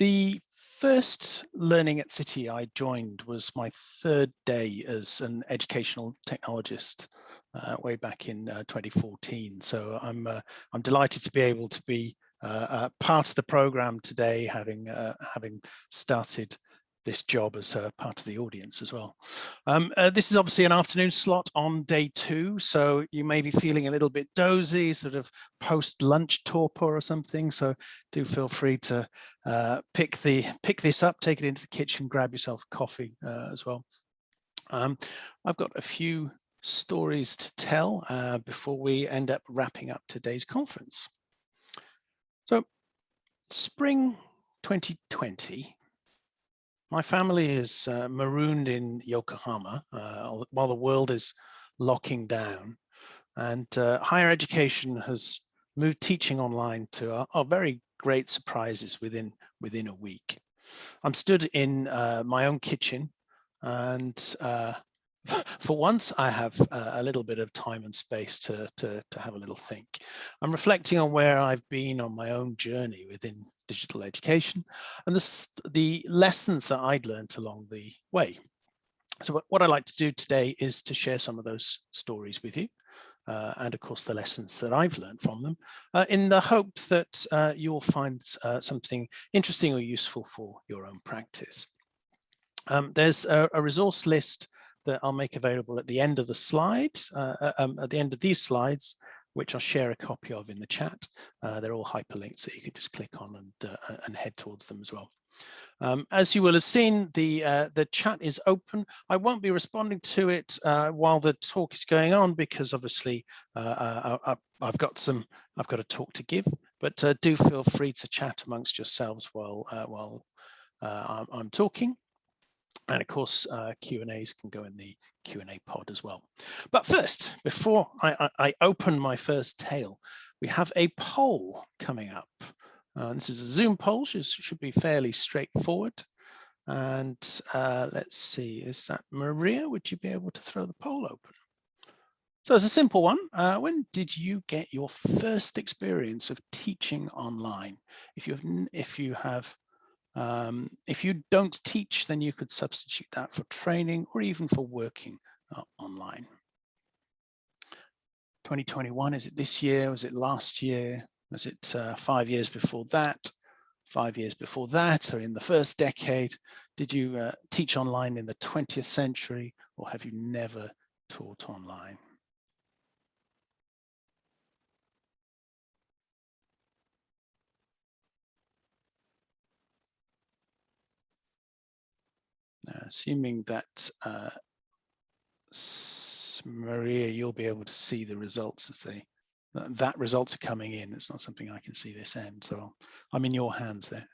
The first Learning at City I joined was my third day as an educational technologist way back in 2014. So I'm delighted to be able to be part of the program today, having started this job as part of the audience as well. This is obviously an afternoon slot on day 2, so you may be feeling a little bit dozy, sort of post-lunch torpor or something. So do feel free to pick this up, take it into the kitchen, grab yourself a coffee as well. I've got a few stories to tell before we end up wrapping up today's conference. So, spring 2020. My family is marooned in Yokohama while the world is locking down, and higher education has moved teaching online to our very great surprises within a week. I'm stood in my own kitchen, and for once I have a little bit of time and space to have a little think. I'm reflecting on where I've been on my own journey within digital education and the lessons that I'd learned along the way. So what I'd like to do today is to share some of those stories with you, and of course the lessons that I've learned from them, in the hope that you'll find something interesting or useful for your own practice. There's a resource list that I'll make available at the end of the slides, at the end of these slides, which I'll share a copy of in the chat. They're all hyperlinked, so you can just click on and head towards them as well. As you will have seen, the chat is open. I won't be responding to it while the talk is going on, because obviously I've got a talk to give. But do feel free to chat amongst yourselves while I'm talking. And of course, Q&As can go in the Q&A pod as well. But first, before I open my first tale, we have a poll coming up. This is a Zoom poll, should be fairly straightforward. And let's see, is that Maria? Would you be able to throw the poll open? So it's a simple one. When did you get your first experience of teaching online? If you don't teach, then you could substitute that for training or even for working online. 2021, is it this year? Was it last year? Was it 5 years before that? 5 years before that, or in the first decade? Did you teach online in the 20th century, or have you never taught online? Assuming that Maria, you'll be able to see the results as that results are coming in. It's not something I can see this end, so I'm in your hands there.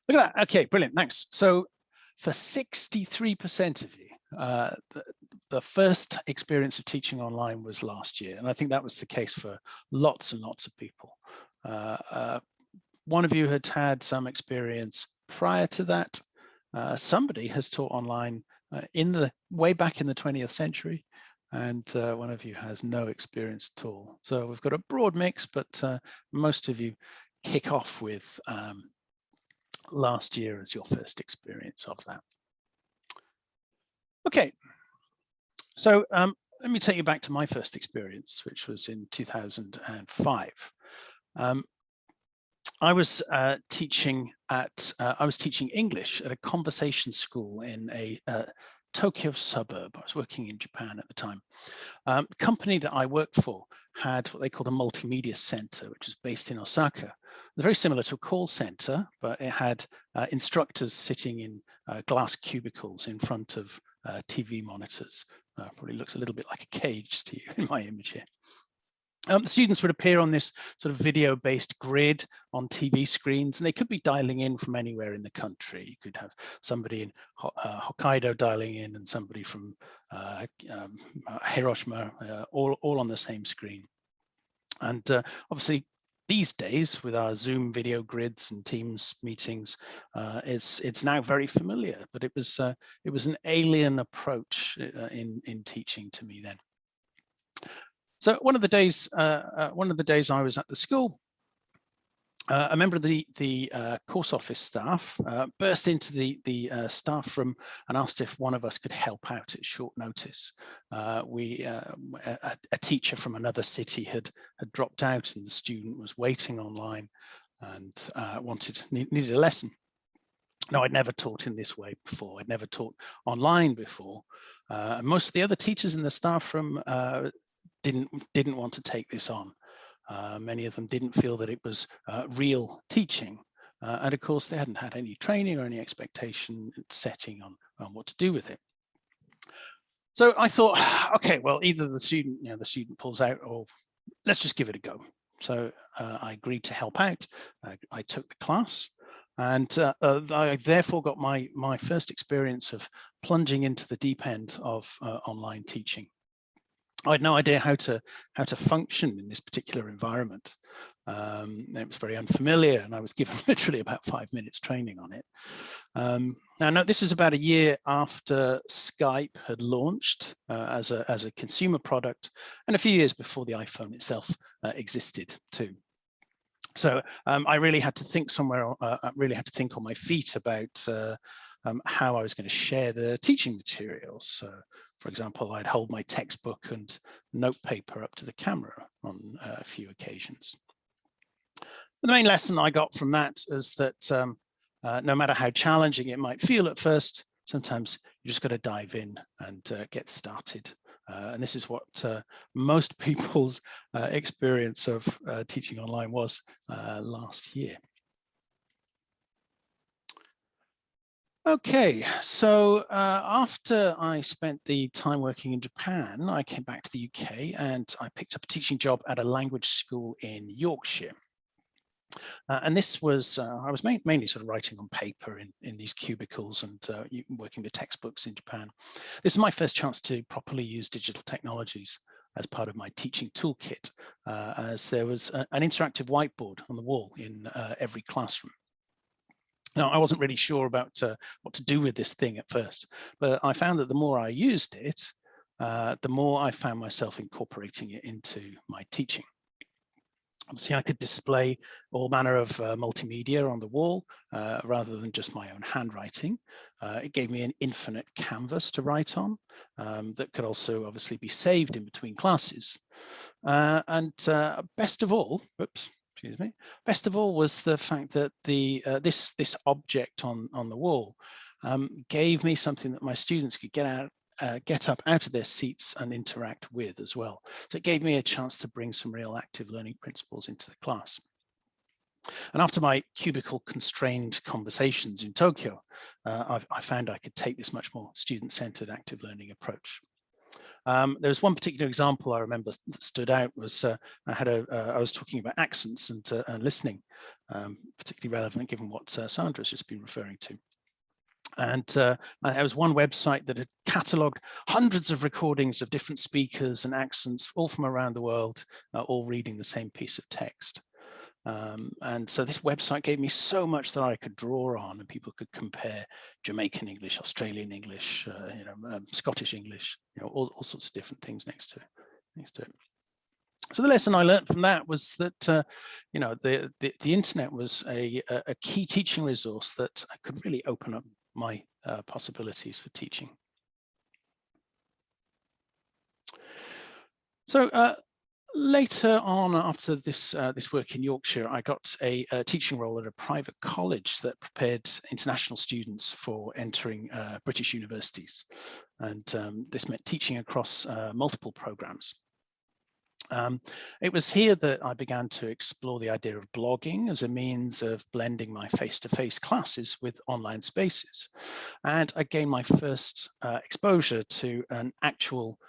Look at that. Okay, brilliant. Thanks. So for 63% of you, the first experience of teaching online was last year. And I think that was the case for lots and lots of people. One of you had some experience prior to that. Somebody has taught online way back in the 20th century, and one of you has no experience at all. So we've got a broad mix, but most of you kick off with last year as your first experience of that. Okay, so let me take you back to my first experience, which was in 2005. I was teaching English at a conversation school in a Tokyo suburb. I was working in Japan at the time. The company that I worked for had what they called a multimedia center, which was based in Osaka. It was very similar to a call center, but it had instructors sitting in glass cubicles in front of TV monitors. Probably looks a little bit like a cage to you in my image here. The students would appear on this sort of video-based grid on TV screens, and they could be dialing in from anywhere in the country. You could have somebody in Hokkaido dialing in and somebody from Hiroshima, all on the same screen. And obviously, these days, with our Zoom video grids and Teams meetings, it's now very familiar. But it was an alien approach in teaching to me then. So one of the days I was at the school, a member of the course office staff burst into the staff room and asked if one of us could help out at short notice. A teacher from another city had dropped out, and the student was waiting online and needed a lesson. Now, I'd never taught in this way before. I'd never taught online before. Most of the other teachers in the staff room didn't want to take this on. Many of them didn't feel that it was real teaching. And of course, they hadn't had any training or any expectation setting on what to do with it. So I thought, okay, well, either the student pulls out, or let's just give it a go. So I agreed to help out. I took the class, and I therefore got my first experience of plunging into the deep end of online teaching. I had no idea how to function in this particular environment. It was very unfamiliar, and I was given literally about 5 minutes training on it. Now, this is about a year after Skype had launched as a consumer product, and a few years before the iPhone itself existed too. So I really had to think on my feet about how I was going to share the teaching materials. So, for example, I'd hold my textbook and notepaper up to the camera on a few occasions. The main lesson I got from that is that no matter how challenging it might feel at first, sometimes you just got to dive in and get started. And this is what most people's experience of teaching online was last year. Okay, so after I spent the time working in Japan, I came back to the UK and I picked up a teaching job at a language school in Yorkshire. And this was, I was mainly sort of writing on paper in these cubicles and working with textbooks in Japan. This is my first chance to properly use digital technologies as part of my teaching toolkit, as there was an interactive whiteboard on the wall in every classroom. Now, I wasn't really sure about what to do with this thing at first, but I found that the more I used it, the more I found myself incorporating it into my teaching. Obviously, I could display all manner of multimedia on the wall rather than just my own handwriting. It gave me an infinite canvas to write on that could also obviously be saved in between classes. And best of all, best of all was the fact that this object on the wall gave me something that my students could get up out of their seats and interact with as well. So it gave me a chance to bring some real active learning principles into the class. And after my cubicle constrained conversations in Tokyo, I found I could take this much more student-centered active learning approach. There was one particular example I remember that stood out was I was talking about accents and listening, particularly relevant given what Sandra has just been referring to. And there was one website that had catalogued hundreds of recordings of different speakers and accents, all from around the world, all reading the same piece of text. And so this website gave me so much that I could draw on, and people could compare Jamaican English, Australian English, Scottish English, all sorts of different things next to it. So the lesson I learned from that was that the internet was a key teaching resource that could really open up my possibilities for teaching. So later on, after this work in Yorkshire, I got a teaching role at a private college that prepared international students for entering British universities. And this meant teaching across multiple programs. It was here that I began to explore the idea of blogging as a means of blending my face-to-face classes with online spaces. And I gained my first exposure to an actual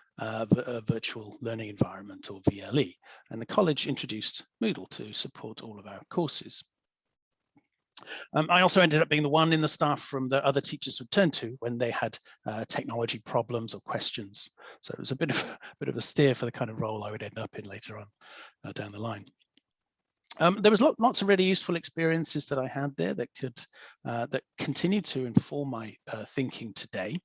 virtual learning environment, or VLE, and the college introduced Moodle to support all of our courses. I also ended up being the one in the staff room that other teachers would turn to when they had technology problems or questions. So it was a bit of a steer for the kind of role I would end up in later on down the line. There was lots of really useful experiences that I had there that continue to inform my thinking today.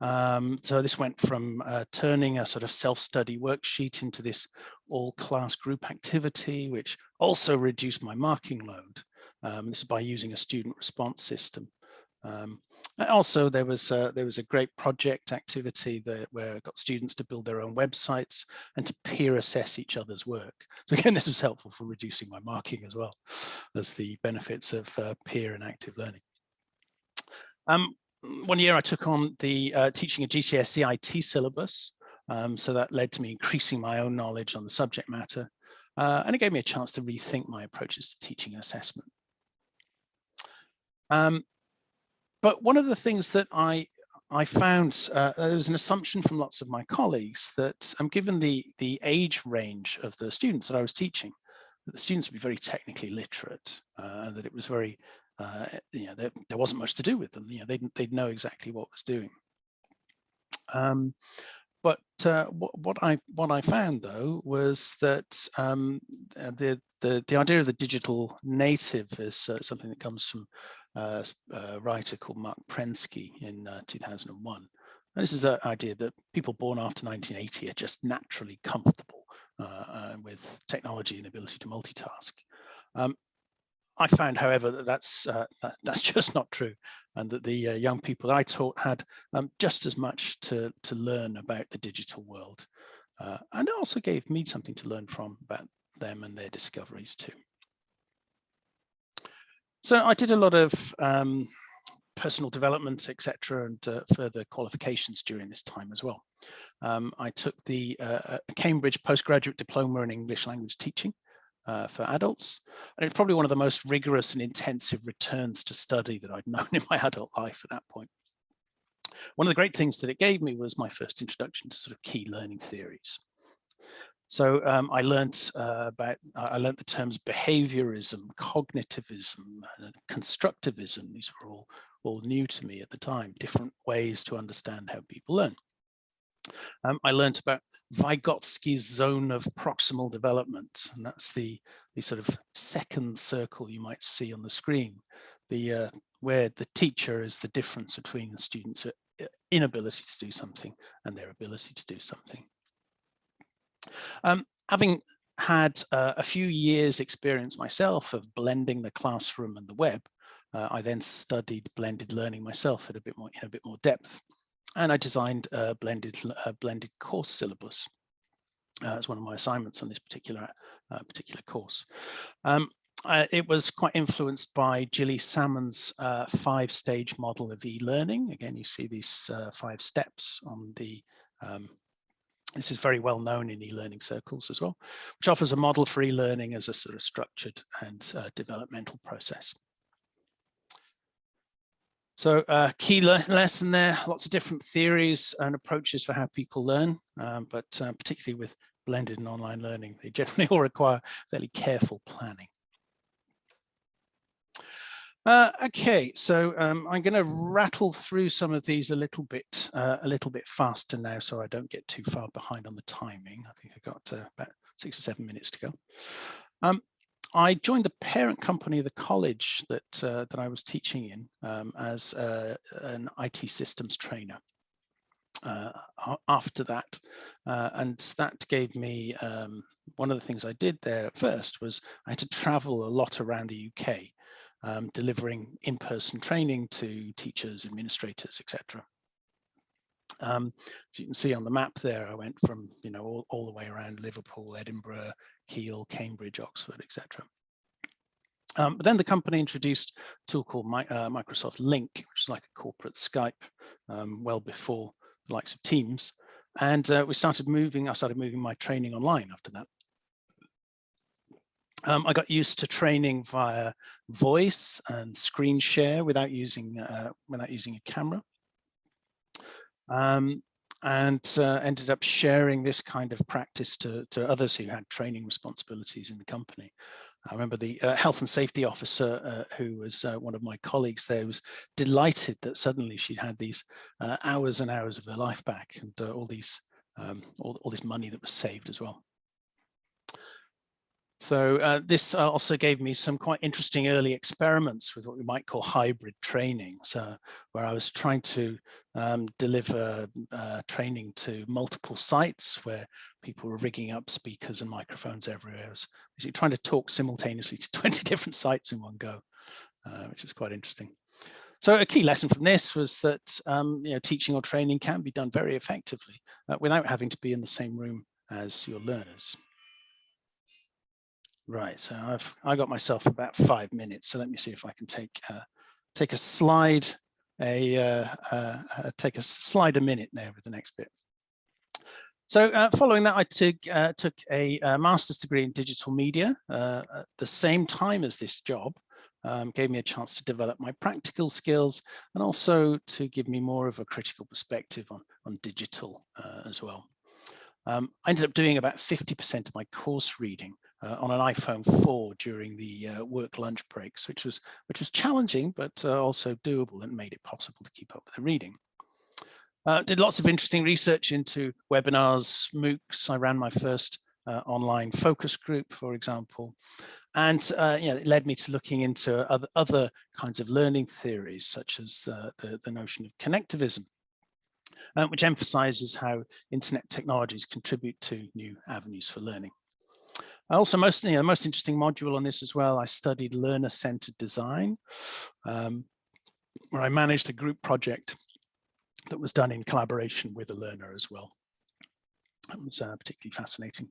So this went from turning a sort of self-study worksheet into this all-class group activity, which also reduced my marking load. This is by using a student response system. And also, there was a great project activity where I got students to build their own websites and to peer assess each other's work. So again, this was helpful for reducing my marking as well as the benefits of peer and active learning. One year I took on the teaching a GCSE IT syllabus. So that led to me increasing my own knowledge on the subject matter. And it gave me a chance to rethink my approaches to teaching and assessment. But one of the things that I found, there was an assumption from lots of my colleagues that given the age range of the students that I was teaching, that the students would be very technically literate, that it was very, there wasn't much to do with them. They'd know exactly what was doing. But what I found though was that the idea of the digital native is something that comes from a writer called Mark Prensky in 2001. And this is an idea that people born after 1980 are just naturally comfortable with technology and the ability to multitask. I found, however, that that's just not true, and that the young people that I taught had just as much to learn about the digital world, and it also gave me something to learn from about them and their discoveries too. So I did a lot of personal development, etc., and further qualifications during this time as well. I took the Cambridge postgraduate diploma in English language teaching for adults, and it's probably one of the most rigorous and intensive returns to study that I'd known in my adult life at that point. One of the great things that it gave me was my first introduction to sort of key learning theories. So I learned the terms behaviorism, cognitivism, and constructivism. These were all new to me at the time, different ways to understand how people learn. I learned about Vygotsky's zone of proximal development, and that's the sort of second circle you might see on the screen, where the teacher is the difference between the student's inability to do something and their ability to do something. Having had a few years experience myself of blending the classroom and the web, I then studied blended learning myself in a bit more depth. And I designed a blended course syllabus as one of my assignments on this particular course. It was quite influenced by Gilly Salmon's 5-stage model of e-learning. Again, you see these 5 steps on the. This is very well known in e-learning circles as well, which offers a model for e-learning as a sort of structured and developmental process. So key lesson there, lots of different theories and approaches for how people learn, but particularly with blended and online learning, they generally all require fairly careful planning. Okay, so I'm going to rattle through some of these a little bit faster now, so I don't get too far behind on the timing. I think I got about 6 or 7 minutes to go. I joined the parent company of the college that I was teaching in as an IT systems trainer. After that, and that gave me one of the things I did there at first was I had to travel a lot around the UK, delivering in-person training to teachers, administrators, etc. So you can see on the map there, I went from all the way around Liverpool, Edinburgh, Kiel, Cambridge, Oxford, etc. But then the company introduced a tool called Microsoft Link, which is like a corporate Skype, well before the likes of Teams, and I started moving my training online after that. I got used to training via voice and screen share without using a camera, and ended up sharing this kind of practice to others who had training responsibilities in the company. I remember the health and safety officer, who was one of my colleagues there, was delighted that suddenly she'd had these hours and hours of her life back, and all this money that was saved as well. So this also gave me some quite interesting early experiments with what we might call hybrid training. So where I was trying to deliver training to multiple sites where people were rigging up speakers and microphones everywhere. I was actually trying to talk simultaneously to 20 different sites in one go, which was quite interesting. So a key lesson from this was that teaching or training can be done very effectively without having to be in the same room as your learners. Right, so I got myself about 5 minutes. So let me see if I can take a slide, take a slide a minute there with the next bit. So following that, I took a master's degree in digital media at the same time as this job. Gave me a chance to develop my practical skills and also to give me more of a critical perspective on digital as well. I ended up doing about 50% of my course reading on an iPhone 4 during the work lunch breaks, which was challenging, but also doable and made it possible to keep up with the reading. Did lots of interesting research into webinars, MOOCs. I ran my first online focus group, for example. And it led me to looking into other kinds of learning theories, such as the notion of connectivism, which emphasizes how internet technologies contribute to new avenues for learning. Also, the most interesting module on this as well, I studied learner-centered design, where I managed a group project that was done in collaboration with a learner as well. That was particularly fascinating.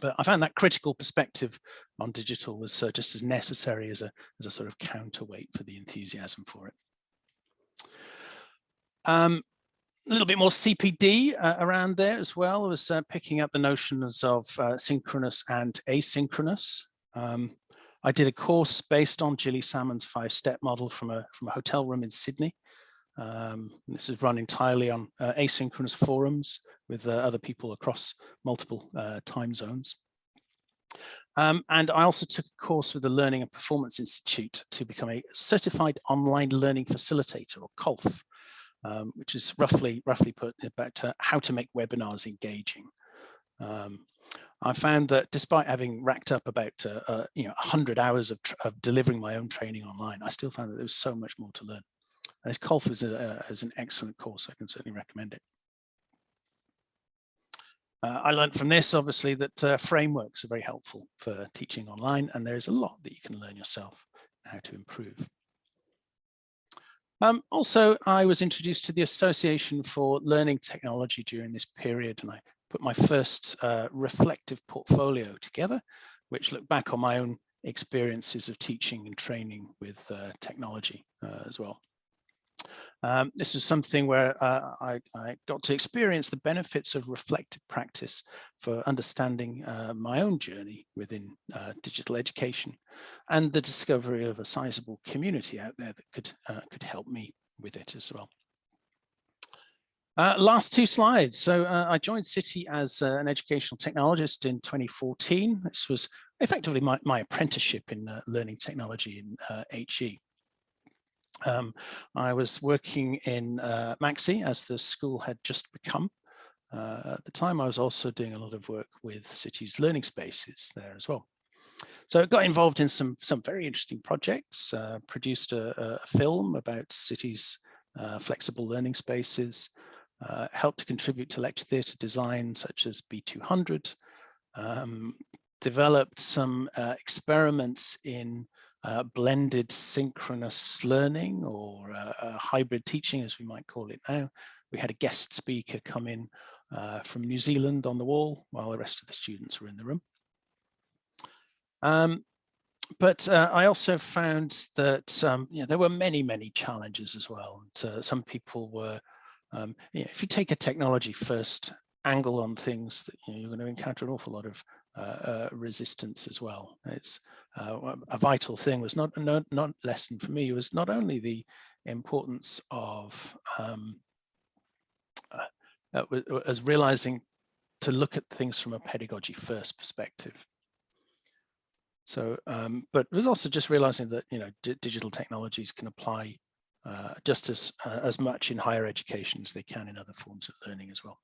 But I found that critical perspective on digital was just as necessary as a sort of counterweight for the enthusiasm for it. A little bit more CPD around there as well. I was picking up the notions of synchronous and asynchronous. I did a course based on Gilly Salmon's 5-step model from a hotel room in Sydney. This is run entirely on asynchronous forums with other people across multiple time zones. And I also took a course with the Learning and Performance Institute to become a certified online learning facilitator, or COLF, which is roughly put about how to make webinars engaging. I found that despite having racked up about 100 hours of delivering my own training online, I still found that there was so much more to learn. And this COLF is an excellent course. I can certainly recommend it. I learned from this, obviously, that frameworks are very helpful for teaching online, and there is a lot that you can learn yourself how to improve. Also, I was introduced to the Association for Learning Technology during this period, and I put my first reflective portfolio together, which looked back on my own experiences of teaching and training with technology as well. This was something where I got to experience the benefits of reflective practice for understanding my own journey within digital education and the discovery of a sizable community out there that could help me with it as well. Last 2 slides. So I joined City as an educational technologist in 2014. This was effectively my apprenticeship in learning technology in HE. I was working in Maxi as the school had just become. At the time, I was also doing a lot of work with City's learning spaces there as well. So I got involved in some very interesting projects, produced a film about City's flexible learning spaces, helped to contribute to lecture theatre design such as B200, developed some experiments in blended synchronous learning, or hybrid teaching, as we might call it now. We had a guest speaker come in from New Zealand on the wall while the rest of the students were in the room. But I also found that there were many challenges as well. And, some people were, if you take a technology first angle on things, that you're going to encounter an awful lot of resistance as well. It's a vital thing was not lesson for me was not only the importance of as realizing to look at things from a pedagogy first perspective. So, but it was also just realizing that digital technologies can apply just as much in higher education as they can in other forms of learning as well.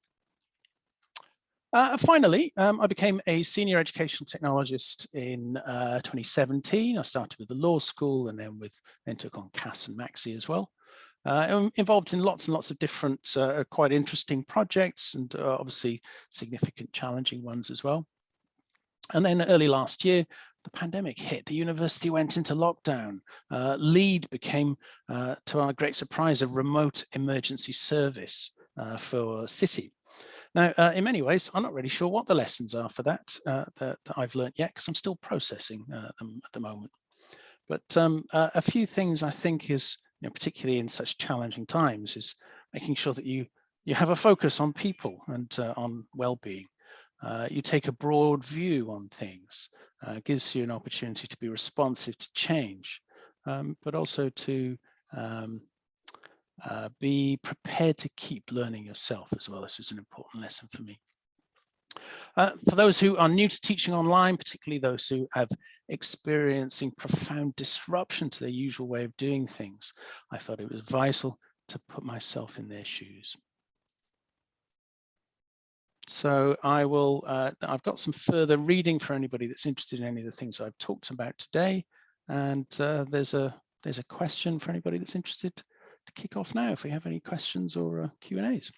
Finally, I became a senior educational technologist in 2017. I started with the law school and then took on CAS and Maxi as well. I'm involved in lots and lots of different quite interesting projects and obviously significant challenging ones as well. And then early last year, the pandemic hit. The university went into lockdown. LEAD became, to our great surprise, a remote emergency service for City. Now, in many ways, I'm not really sure what the lessons are for that I've learned yet, because I'm still processing them at the moment. But a few things I think is, particularly in such challenging times, is making sure that you have a focus on people and on well-being. You take a broad view on things, gives you an opportunity to be responsive to change, but also to be prepared to keep learning yourself as well. This was an important lesson for me. For those who are new to teaching online, particularly those who have experiencing profound disruption to their usual way of doing things, I felt it was vital to put myself in their shoes. So I've got some further reading for anybody that's interested in any of the things I've talked about today. And there's a question for anybody that's interested to kick off now, if we have any questions or Q&As.